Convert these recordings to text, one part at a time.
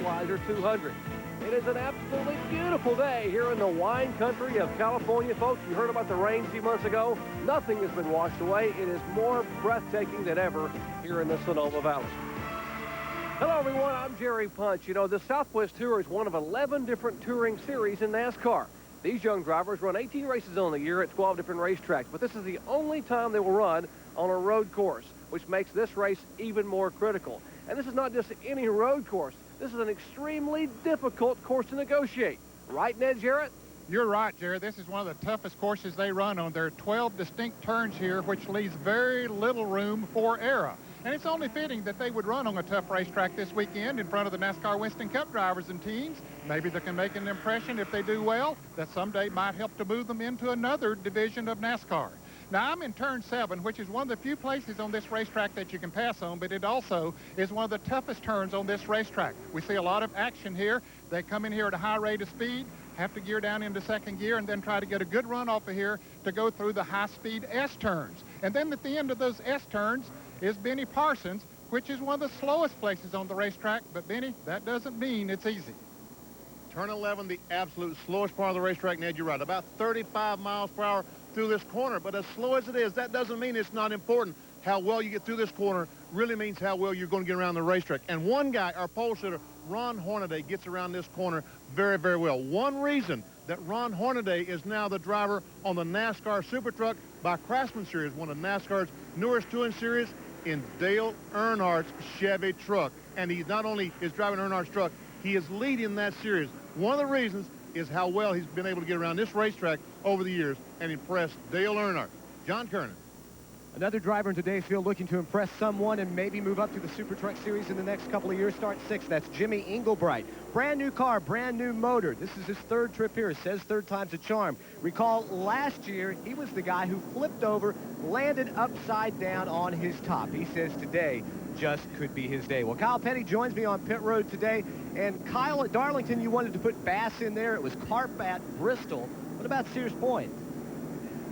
Budweiser 200. It is an absolutely beautiful day here in the wine country of California. Folks, you heard about the rain a few months ago. Nothing has been washed away. It is more breathtaking than ever here in the Sonoma Valley. Hello, everyone. I'm Jerry Punch. You know, the Southwest Tour is one of 11 different touring series in NASCAR. These young drivers run 18 races on the year at 12 different racetracks, but this is the only time they will run on a road course, which makes this race even more critical. And this is not just any road course. This is an extremely difficult course to negotiate. Right, Ned Jarrett? You're right, Jerry. This is one of the toughest courses they run on. There are 12 distinct turns here, which leaves very little room for error. And it's only fitting that they would run on a tough racetrack this weekend in front of the NASCAR Winston Cup drivers and teams. Maybe they can make an impression if they do well that someday might help to move them into another division of NASCAR. Now, I'm in turn 7, which is one of the few places on this racetrack that you can pass on, but it also is one of the toughest turns on this racetrack. We see a lot of action here. They come in here at a high rate of speed, have to gear down into second gear, and then try to get a good run off of here to go through the high-speed S turns. And then at the end of those S turns is Benny Parsons, which is one of the slowest places on the racetrack. But, Benny, that doesn't mean it's easy. Turn 11, the absolute slowest part of the racetrack, Ned, you're right. About 35 miles per hour through this corner. But as slow as it is, that doesn't mean it's not important. How well you get through this corner really means how well you're going to get around the racetrack. And one guy, our pole sitter, Ron Hornaday, gets around this corner very, very well. One reason that Ron Hornaday is now the driver on the NASCAR Super Truck by Craftsman Series, one of NASCAR's newest touring series, in Dale Earnhardt's Chevy truck. And he not only is driving Earnhardt's truck, he is leading that series. One of the reasons is how well he's been able to get around this racetrack over the years and impress Dale Earnhardt. John Kernan. Another driver in today's field looking to impress someone and maybe move up to the Super Truck Series in the next couple of years. Start 6. That's Jimmy Englebright. Brand new car, brand new motor. This is his 3rd trip here. It says 3rd time's a charm. Recall last year, he was the guy who flipped over, landed upside down on his top. He says today just could be his day. Well, Kyle Petty joins me on pit road today. And Kyle, at Darlington, you wanted to put Bass in there. It was Carp at Bristol. What about Sears Point?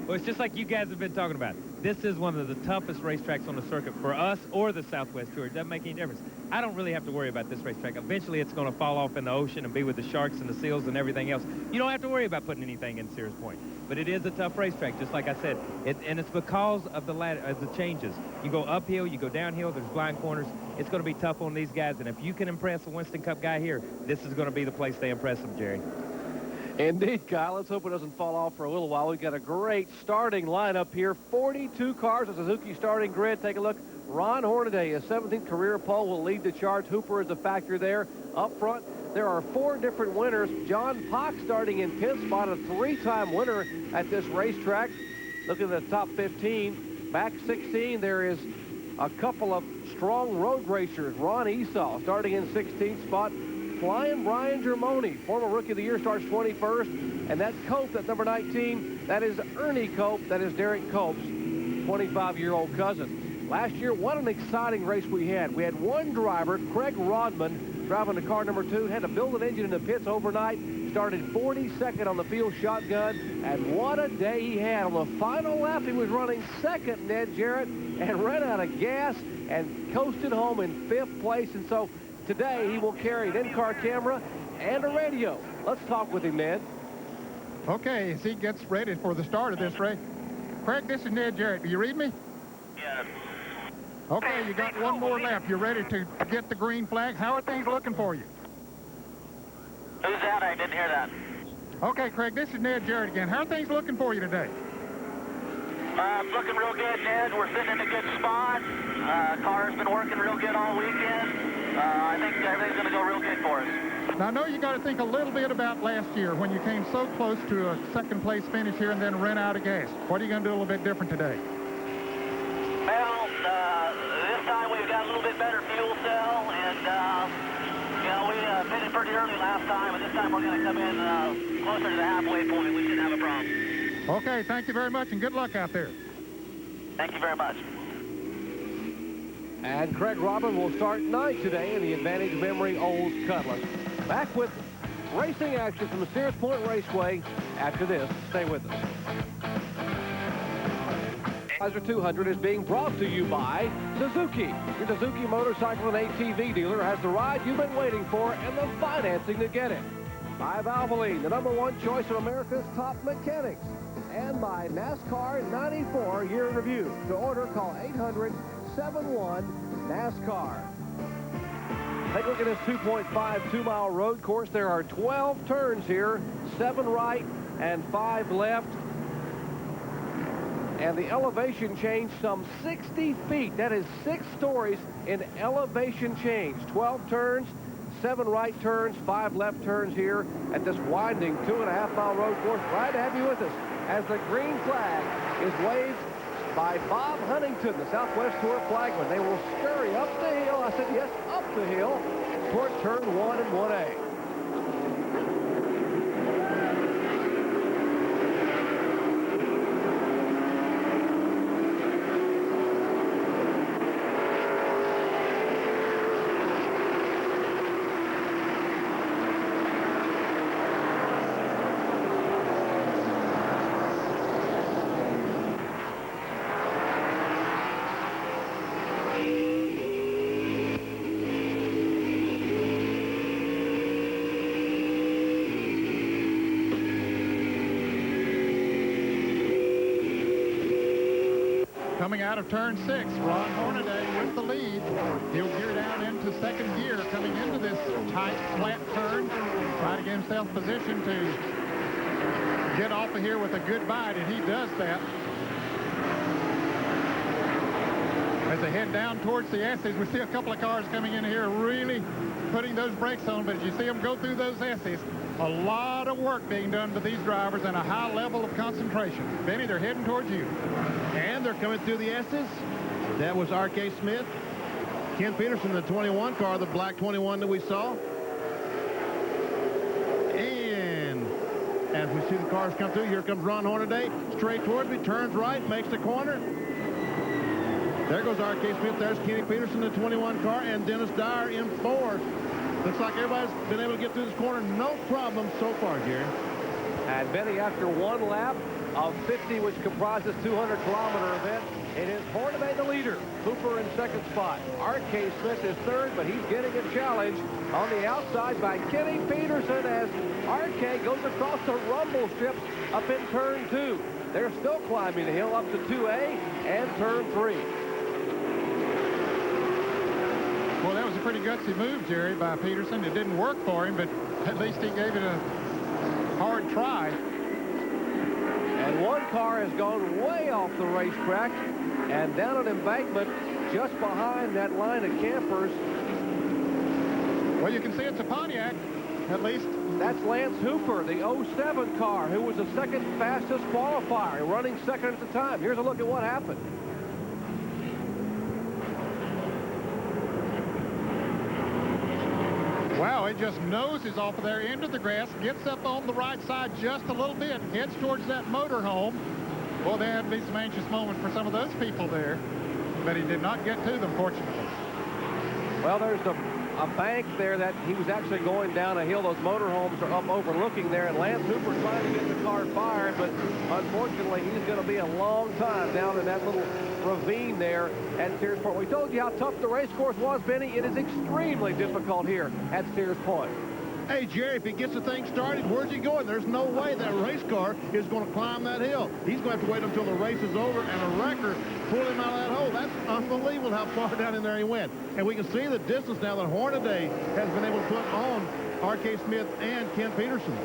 Well, it's just like you guys have been talking about. This is one of the toughest racetracks on the circuit for us or the Southwest Tour. It doesn't make any difference. I don't really have to worry about this racetrack. Eventually, it's going to fall off in the ocean and be with the sharks and the seals and everything else. You don't have to worry about putting anything in Sears Point. But it is a tough racetrack, just like I said. And it's because of the changes. You go uphill, you go downhill, there's blind corners. It's going to be tough on these guys. And if you can impress a Winston Cup guy here, this is going to be the place they impress them, Jerry. Indeed, Kyle. Let's hope it doesn't fall off for a little while. We've got a great starting lineup here. 42 cars, a Suzuki starting grid. Take a look. Ron Hornaday, his 17th career pole, will lead the charge. Hooper is a factor there. Up front, there are 4 different winners. John Pock starting in 10th spot, a 3-time winner at this racetrack. Looking at the top 15. Back 16, there is a couple of strong road racers. Ron Esau starting in 16th spot. Flying Brian Germoni, former Rookie of the Year, starts 21st. And that Cope, that number 19, that is Ernie Cope. That is Derek Cope's 25-year-old cousin. Last year, what an exciting race we had. We had one driver, Craig Rodman, driving the car number 2, had to build an engine in the pits overnight, started 42nd on the field shotgun, and what a day he had. On the final lap, he was running 2nd, Ned Jarrett, and ran out of gas and coasted home in 5th place. And so today, he will carry an in-car camera and a radio. Let's talk with him, Ned. Okay, as he gets ready for the start of this race. Craig, this is Ned Jarrett. Do you read me? Yes. Okay, you got one more lap. You're ready to get the green flag. How are things looking for you? Who's that? I didn't hear that. Okay, Craig, this is Ned Jarrett again. How are things looking for you today? It's looking real good, Ned. We're sitting in a good spot. Car's been working real good all weekend. I think everything's going to go real good for us. Now, I know you got to think a little bit about last year when you came so close to a 2nd place finish here and then ran out of gas. What are you going to do a little bit different today? Well, this time we've got a little bit better fuel cell, and, you know, we pitted pretty early last time, and this time we're going to come in closer to the halfway point. We shouldn't have a problem. Okay, thank you very much, and good luck out there. Thank you very much. And Craig Rodman will start 9th today in the Advantage Memory Olds Cutlass. Back with racing action from the Sears Point Raceway after this. Stay with us. Budweiser 200 is being brought to you by Suzuki. Your Suzuki motorcycle and ATV dealer has the ride you've been waiting for and the financing to get it. By Valvoline, the #1 choice of America's top mechanics. And by NASCAR 94 Year in Review. To order, call 800-71-NASCAR. Take a look at this 2.5 2-mile road course. There are 12 turns here, 7 right and 5 left. And the elevation change some 60 feet. That is 6 stories in elevation change. 12 turns, 7 right turns, 5 left turns here at this winding 2.5-mile road course. Glad to have you with us as the green flag is waved by Bob Huntington, the Southwest Tour flagman. They will scurry up the hill. I said yes, up the hill toward turn 1 and 1A. Coming out of turn 6, Ron Hornaday with the lead. He'll gear down into second gear coming into this tight, flat turn. Try to get himself positioned to get off of here with a good bite, and he does that. As they head down towards the S's, we see a couple of cars coming in here really putting those brakes on, but as you see them go through those S's, a lot of work being done to these drivers and a high level of concentration. Benny, they're heading towards you. And they're coming through the S's. That was R.K. Smith. Ken Peterson, the 21 car, the black 21 that we saw. And as we see the cars come through, here comes Ron Hornaday. Straight towards me, turns right, makes the corner. There goes R.K. Smith. There's Kenny Peterson, the 21 car, and Dennis Dyer in 4th. Looks like everybody's been able to get through this corner. No problem so far, Jerry. And Benny, after 1 lap of 50, which comprises 200-kilometer event, it is Hornaday the leader. Hooper in second spot. R.K. Smith is third, but he's getting a challenge on the outside by Kenny Peterson as R.K. goes across the rumble strips up in turn 2. They're still climbing the hill up to 2A and turn 3. Well, that was a pretty gutsy move, Jerry, by Peterson. It didn't work for him, but at least he gave it a hard try. And one car has gone way off the racetrack and down an embankment just behind that line of campers. Well, you can see it's a Pontiac, at least. That's Lance Hooper, the 07 car, who was the second fastest qualifier, running second at the time. Here's a look at what happened. Wow, it just noses off of there into the grass, gets up on the right side just a little bit, heads towards that motorhome. Well, there had to be some anxious moment for some of those people there, but he did not get to them, fortunately. Well, there's a bank there that he was actually going down a hill. Those motorhomes are up overlooking there, and Lance Hooper trying to get the car fired, but unfortunately, he's going to be a long time down in that little ravine there at Sears Point. We told you how tough the race course was, Benny. It is extremely difficult here at Sears Point. Hey, Jerry, if he gets the thing started, where's he going? There's no way that race car is going to climb that hill. He's going to have to wait until the race is over and a wrecker pull him out of that hole. That's unbelievable how far down in there he went. And we can see the distance now that Hornaday has been able to put on R.K. Smith and Ken Peterson.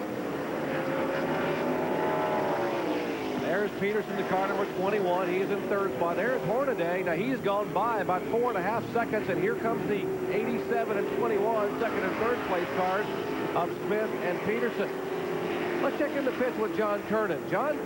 There's Peterson, the car number 21. He is in third spot. There's Hornaday. Now, he's gone by about 4.5 seconds, and here comes the 87 and 21 second and third place cars of Smith and Peterson. Let's check in the pits with John Kernan. John?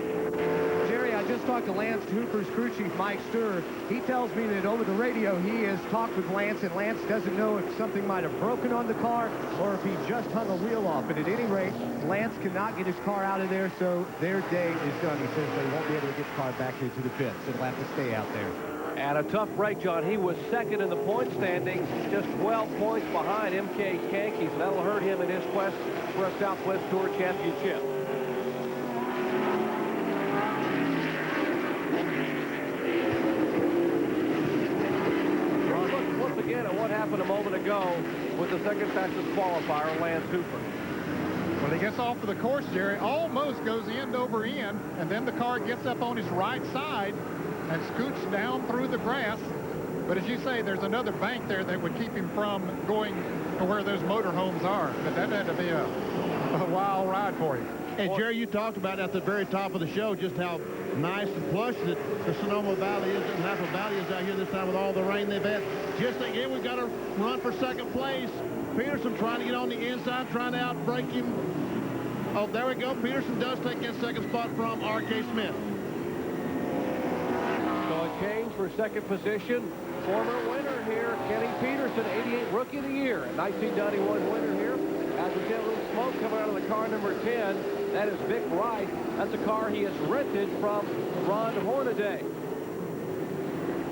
Jerry, I just talked to Lance Hooper's crew chief, Mike Sturr. He tells me that over the radio he has talked with Lance, and Lance doesn't know if something might have broken on the car or if he just hung a wheel off. But at any rate, Lance cannot get his car out of there, so their day is done. He says they won't be able to get the car back here to the pits. It'll have to stay out there. And a tough break, John. He was second in the point standings, just 12 points behind M.K. Kankes. That'll hurt him in his quest for a Southwest Tour championship. what happened a moment ago with the second fastest qualifier, Lance Hooper. Well, he gets off of the course, Jerry, almost goes end over end, and then the car gets up on his right side and scoots down through the grass. But as you say, there's another bank there that would keep him from going to where those motorhomes are. But that had to be a wild ride for him. And Jerry, you talked about at the very top of the show just how nice and plush that the Sonoma Valley is, and Napa Valley is out here this time with all the rain they've had. Just again, we've got to run for second place. Peterson trying to get on the inside, trying to outbrake him. Oh, there we go. Peterson does take in second spot from R.K. Smith. So a change for second position. Former winner here, Kenny Peterson, 88 Rookie of the Year, 1991 winner here. As we get a little smoke coming out of the car number 10, that is Vic Wright. That's a car he has rented from Ron Hornaday.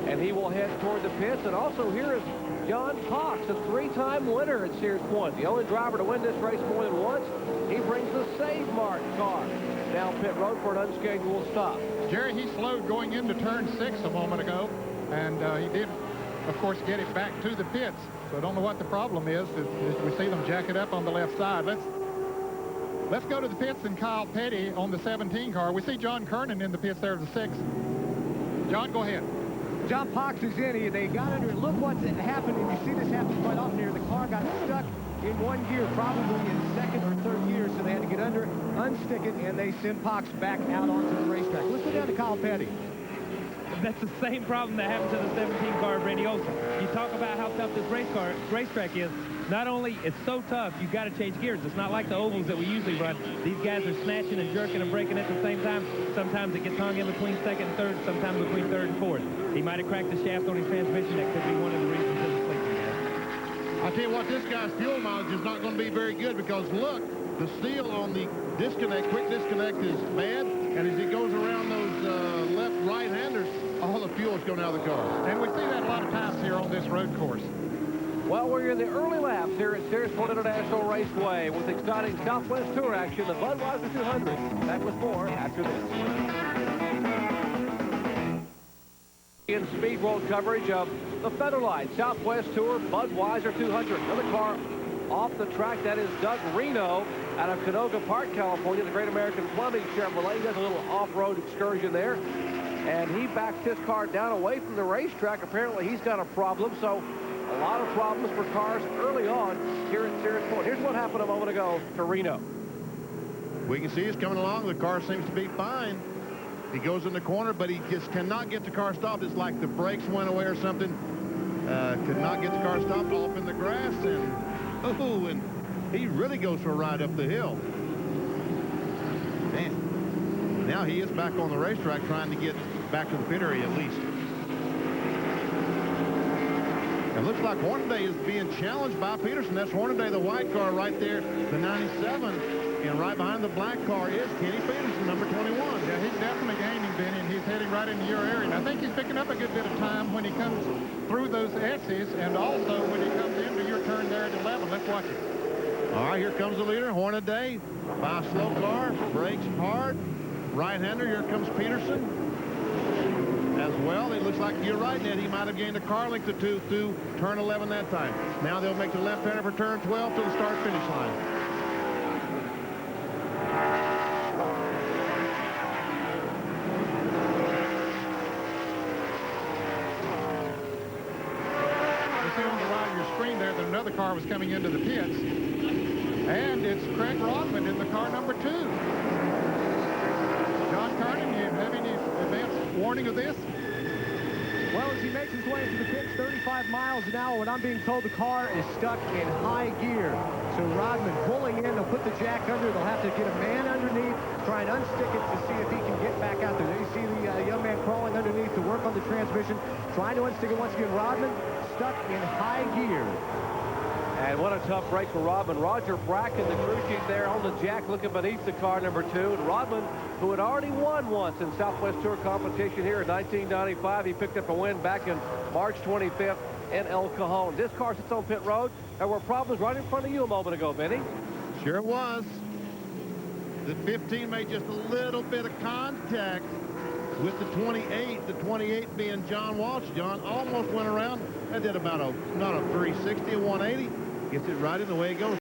And he will head toward the pits. And also here is John Cox, a three-time winner at Sears Point. The only driver to win this race more than once. He brings the Save Mart car down pit road for an unscheduled stop. Jerry, he slowed going into turn 6 a moment ago, and he did, of course, get it back to the pits. So I don't know what the problem is. We see them jack it up on the left side. Let's go to the pits and Kyle Petty on the 17 car. We see John Kernan in the pits there of the 6. John, go ahead. John Cox is in. They got under it. Look what's happened, and you see this happen quite often here. The car got stuck in one gear, probably in second or third gear, so they had to get under, unstick it, and they send Cox back out onto the racetrack. Let's go down to Kyle Petty. That's the same problem that happened to the 17 car of Randy Olson. You talk about how tough this racetrack is. Not only it's so tough, you've got to change gears. It's not like the ovals that we usually run. These guys are snatching and jerking and braking at the same time. Sometimes it gets hung in between second and third, sometimes between third and fourth. He might have cracked the shaft on his transmission. That could be one of the reasons of the sleeping there. I'll tell you what, this guy's fuel mileage is not going to be very good because, look, the seal on the disconnect, quick disconnect is bad, and as he goes around those left right-handers, all the fuel is going out of the car. And we see that a lot of times here on this road course. Well, we're in the early laps here at Sears Point International Raceway with exciting Southwest Tour action, the Budweiser 200. Back with more after this. In Speed World coverage of the Featherlite Southwest Tour Budweiser 200. Another car off the track, that is Doug Reno out of Canoga Park, California, the Great American Plumbing Chevrolet. He does a little off-road excursion there. And he backs his car down away from the racetrack. Apparently, he's got a problem, so a lot of problems for cars early on here at Sears Point. Here's what happened a moment ago to Reno. We can see he's coming along. The car seems to be fine. He goes in the corner, but he just cannot get the car stopped. It's like the brakes went away or something. Could not get the car stopped off in the grass, and he really goes for a ride up the hill. Man, now he is back on the racetrack trying to get back to the pit area at least. It looks like Hornaday is being challenged by Peterson. That's Hornaday, the white car right there, the 97. And right behind the black car is Kenny Peterson, number 21. Yeah, he's definitely gaining, Benny, and he's heading right into your area. And I think he's picking up a good bit of time when he comes through those S's and also when he comes into your turn there at 11. Let's watch it. All right, here comes the leader, Hornaday, by a slow car, brakes hard. Right-hander, here comes Peterson as well. It looks like you're right, Ned. He might have gained a car length or two through turn 11 that time. Now they'll make the left-hander for turn 12 to the start-finish line. Another car was coming into the pits, and it's Craig Rodman in the car number 2. John Kernan, you have any advance warning of this? Well, as he makes his way into the pits, 35 miles an hour, when I'm being told the car is stuck in high gear. So Rodman pulling in, they'll put the jack under, they'll have to get a man underneath, try and unstick it to see if he can get back out there. There you see the young man crawling underneath to work on the transmission, trying to unstick it once again. Rodman stuck in high gear. And what a tough break for Rodman. Roger Bracken, the crew chief there on the jack looking beneath the car number 2. And Rodman, who had already won once in Southwest Tour competition here in 1995, he picked up a win back in March 25th in El Cajon. This car sits on pit road. There were problems right in front of you a moment ago, Benny. Sure was. The 15 made just a little bit of contact with the 28 being John Walsh. John almost went around. That did about not a 360, a 180. Gets it right in the way it goes.